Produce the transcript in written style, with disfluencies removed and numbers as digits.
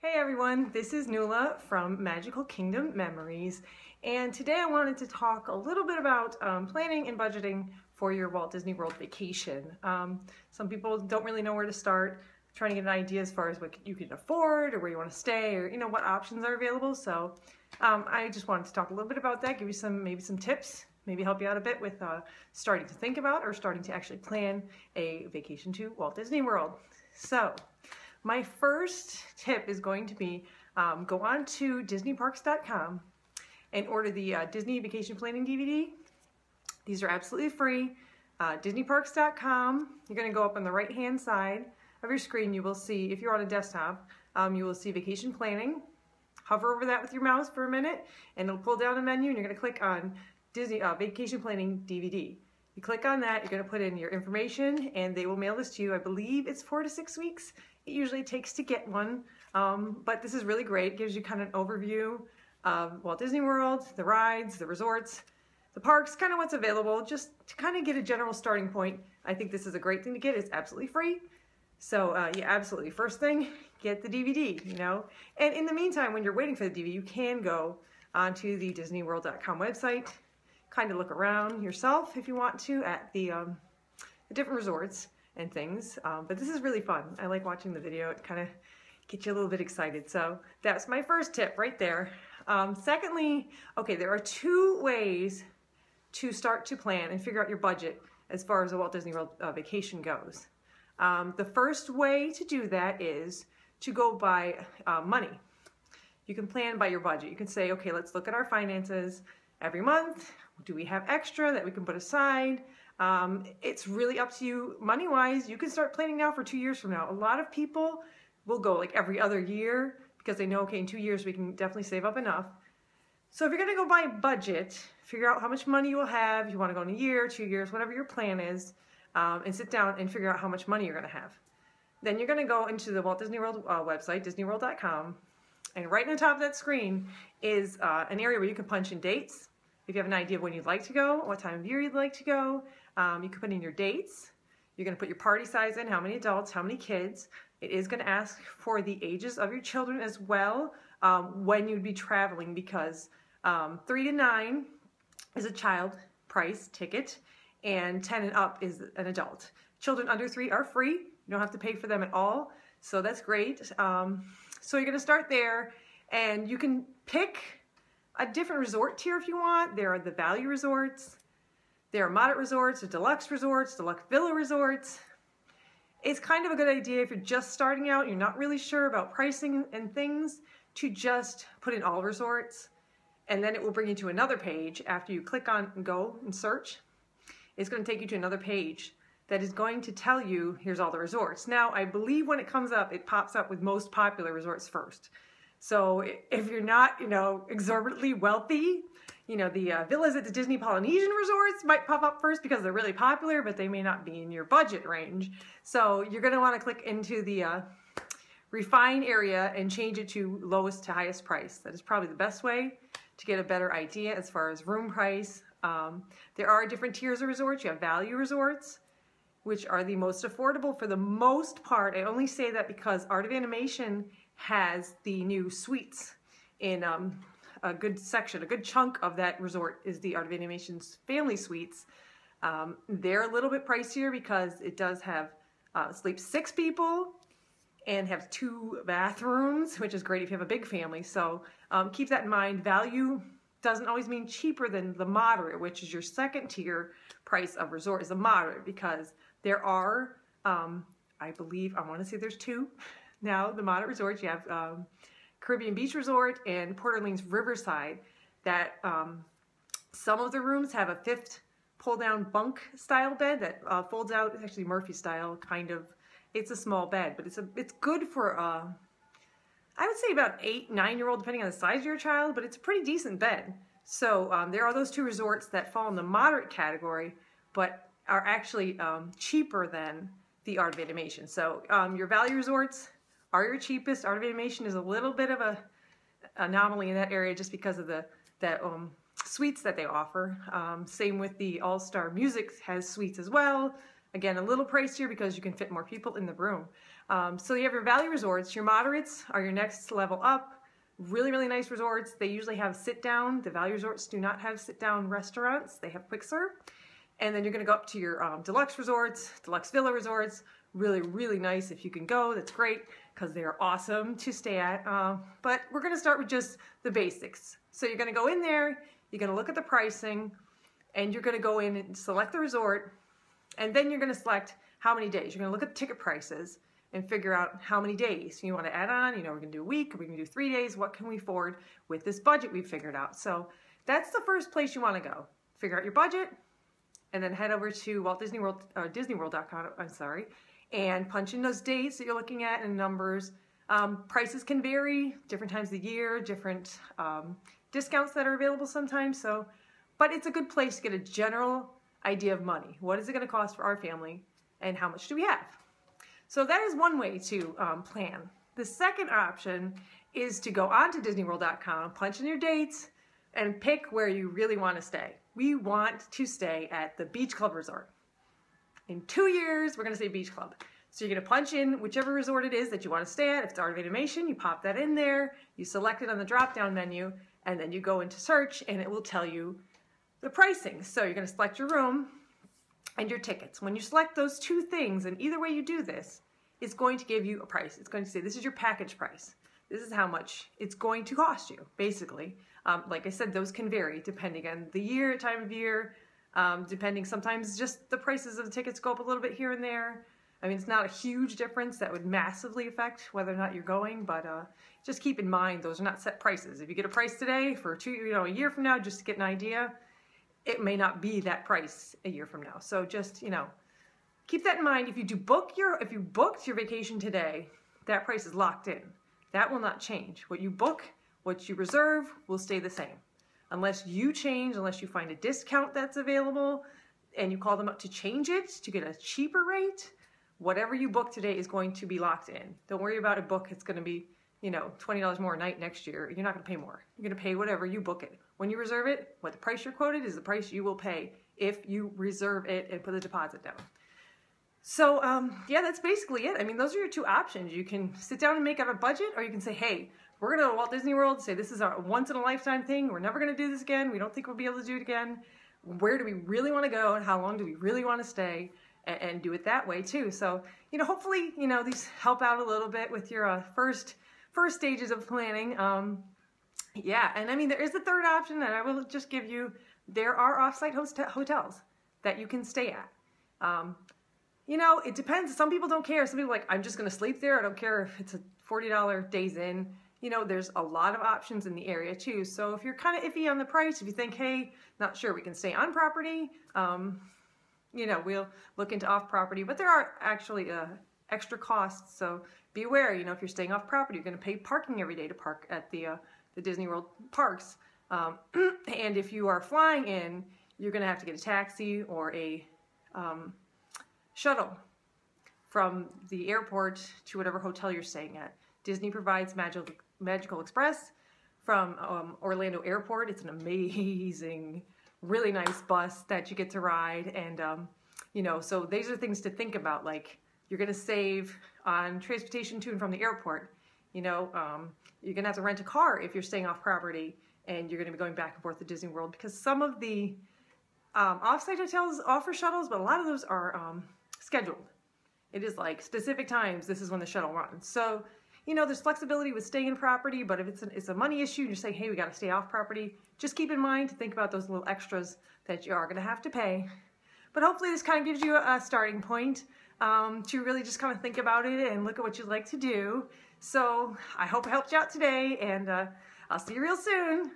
Hey everyone, this is Nuala from Magical Kingdom Memories, and today I wanted to talk a little bit about planning and budgeting for your Walt Disney World vacation. Some people don't really know where to start, trying to get an idea as far as what you can afford or where you want to stay or what options are available. So I just wanted to talk a little bit about that, give you maybe some tips, maybe help you out a bit with starting to think about or starting to actually plan a vacation to Walt Disney World. So my first tip is going to be go on to disneyparks.com and order the Disney Vacation Planning DVD. These are absolutely free. Disneyparks.com, you're going to go up on the right hand side of your screen. You will see, if you're on a desktop, you will see Vacation Planning. Hover over that with your mouse for a minute and it'll pull down a menu and you're going to click on Disney Vacation Planning DVD. You click on that, you're going to put in your information and they will mail this to you. I believe it's 4 to 6 weeks. It usually takes to get one, but this is really great. It gives you kind of an overview of Walt Disney World, the rides, the resorts, the parks, kind of what's available, just to kind of get a general starting point. I think this is a great thing to get. It's absolutely free. So yeah, absolutely. First thing, get the DVD, And in the meantime, when you're waiting for the DVD, you can go onto the DisneyWorld.com website, kind of look around yourself if you want to at the different resorts and things, but this is really fun. I like watching the video. It kind of gets you a little bit excited. So that's my first tip right there. Secondly, okay, there are 2 ways to start to plan and figure out your budget as far as a Walt Disney World vacation goes. The first way to do that is to go by money. You can plan by your budget. You can say, okay, let's look at our finances every month. Do we have extra that we can put aside? It's really up to you money-wise. You can start planning now for 2 years from now. A lot of people will go like every other year because they know, okay, in 2 years we can definitely save up enough. So if you're going to go by budget, figure out how much money you will have. If you want to go in a year, 2 years, whatever your plan is, and sit down and figure out how much money you're going to have. Then you're going to go into the Walt Disney World website, disneyworld.com, and right on the top of that screen is an area where you can punch in dates. If you have an idea of when you'd like to go, what time of year you'd like to go, you can put in your dates. You're going to put your party size in, how many adults, how many kids. It is going to ask for the ages of your children as well when you'd be traveling, because 3 to 9 is a child price ticket and 10 and up is an adult. Children under 3 are free. You don't have to pay for them at all. So that's great. So you're going to start there and you can pick a different resort tier if you want. There are the value resorts, there are moderate resorts, deluxe villa resorts. It's kind of a good idea if you're just starting out, you're not really sure about pricing and things, to just put in all resorts, and then it will bring you to another page after you click on and go and search. It's going to take you to another page that is going to tell you, here's all the resorts. Now, I believe when it comes up, it pops up with most popular resorts first. So if you're not, exorbitantly wealthy, the villas at the Disney Polynesian resorts might pop up first because they're really popular, but they may not be in your budget range. So you're going to want to click into the refine area and change it to lowest to highest price. That is probably the best way to get a better idea as far as room price. There are different tiers of resorts. You have value resorts, which are the most affordable for the most part. I only say that because Art of Animation has the new suites in a good section. A good chunk of that resort is the Art of Animation's family suites. They're a little bit pricier because it does have sleeps 6 people and have 2 bathrooms, which is great if you have a big family. So keep that in mind. Value doesn't always mean cheaper than the moderate, which is your second tier price of resort, is the moderate, because there are, I believe, I want to say there's 2 now, the moderate resorts. You have Caribbean Beach Resort and Port Orleans Riverside, that some of the rooms have a 5th pull-down bunk style bed that folds out. It's actually Murphy style, kind of. It's a small bed, but it's good for I would say about 8, 9-year-old, depending on the size of your child, but it's a pretty decent bed. So there are those 2 resorts that fall in the moderate category, but are actually cheaper than the Art of Animation. So your value resorts are your cheapest. Art of Animation is a little bit of a anomaly in that area just because of the suites that they offer. Same with the All-Star Music has suites as well. Again, a little pricier because you can fit more people in the room. So you have your value resorts. Your moderates are your next level up. Really, really nice resorts. They usually have sit down. The value resorts do not have sit down restaurants. They have quick serve. And then you're going to go up to your deluxe resorts, deluxe villa resorts. Really, really nice. If you can go, that's great because they are awesome to stay at. But we're going to start with just the basics. So you're going to go in there, you're going to look at the pricing, and you're going to go in and select the resort, and then you're going to select how many days. You're going to look at the ticket prices and figure out how many days you want to add on. You know, we're going to do a week, we're going to do 3 days. What can we afford with this budget we've figured out? So that's the first place you want to go. Figure out your budget, and then head over to Walt Disney World, DisneyWorld.com, I'm sorry, and punch in those dates that you're looking at and numbers. Prices can vary, different times of the year, different discounts that are available sometimes. So, but it's a good place to get a general idea of money. What is it going to cost for our family, and how much do we have? So that is one way to plan. The second option is to go onto DisneyWorld.com, punch in your dates, and pick where you really want to stay. We want to stay at the Beach Club Resort. In 2 years, we're going to say Beach Club. So you're going to punch in whichever resort it is that you want to stay at. If it's Art of Animation, you pop that in there, you select it on the drop-down menu, and then you go into search, and it will tell you the pricing. So you're going to select your room and your tickets. When you select those two things, and either way you do this, it's going to give you a price. It's going to say, this is your package price. This is how much it's going to cost you, basically. Like I said, those can vary depending on the year, time of year, depending, sometimes just the prices of the tickets go up a little bit here and there. I mean, it's not a huge difference that would massively affect whether or not you're going, but just keep in mind, those are not set prices. If you get a price today for a year from now, just to get an idea, it may not be that price a year from now. So just, keep that in mind. If you booked your vacation today, that price is locked in. That will not change. What you book, what you reserve will stay the same. Unless you change, unless you find a discount that's available and you call them up to change it to get a cheaper rate, whatever you book today is going to be locked in. Don't worry about a book. It's going to be, $20 more a night next year. You're not going to pay more. You're going to pay whatever you book it. When you reserve it, what the price you're quoted is the price you will pay if you reserve it and put a deposit down. So, yeah, that's basically it. I mean, those are your two options. You can sit down and make out a budget, or you can say, hey, we're going to Walt Disney World, say this is our once-in-a-lifetime thing. We're never going to do this again. We don't think we'll be able to do it again. Where do we really want to go, and how long do we really want to stay, and do it that way, too. So, hopefully, these help out a little bit with your first stages of planning. Yeah, and I mean, there is a third option that I will just give you. There are off-site hotels that you can stay at. It depends. Some people don't care. Some people are like, I'm just going to sleep there. I don't care if it's a $40 days in. There's a lot of options in the area too. So if you're kind of iffy on the price, if you think, hey, not sure we can stay on property, we'll look into off property. But there are actually extra costs. So be aware, if you're staying off property, you're going to pay parking every day to park at the Disney World parks. And if you are flying in, you're going to have to get a taxi or a shuttle from the airport to whatever hotel you're staying at. Disney provides Magical Express from Orlando Airport. It's an amazing, really nice bus that you get to ride. And, so these are things to think about. Like, you're going to save on transportation to and from the airport. You're going to have to rent a car if you're staying off property, and you're going to be going back and forth to Disney World, because some of the off-site hotels offer shuttles, but a lot of those are scheduled. It is like specific times, this is when the shuttle runs. So, there's flexibility with staying in property, but if it's a money issue and you're saying, hey, we got to stay off property, just keep in mind to think about those little extras that you are going to have to pay. But hopefully this kind of gives you a starting point to really just kind of think about it and look at what you'd like to do. So I hope it helped you out today, and I'll see you real soon.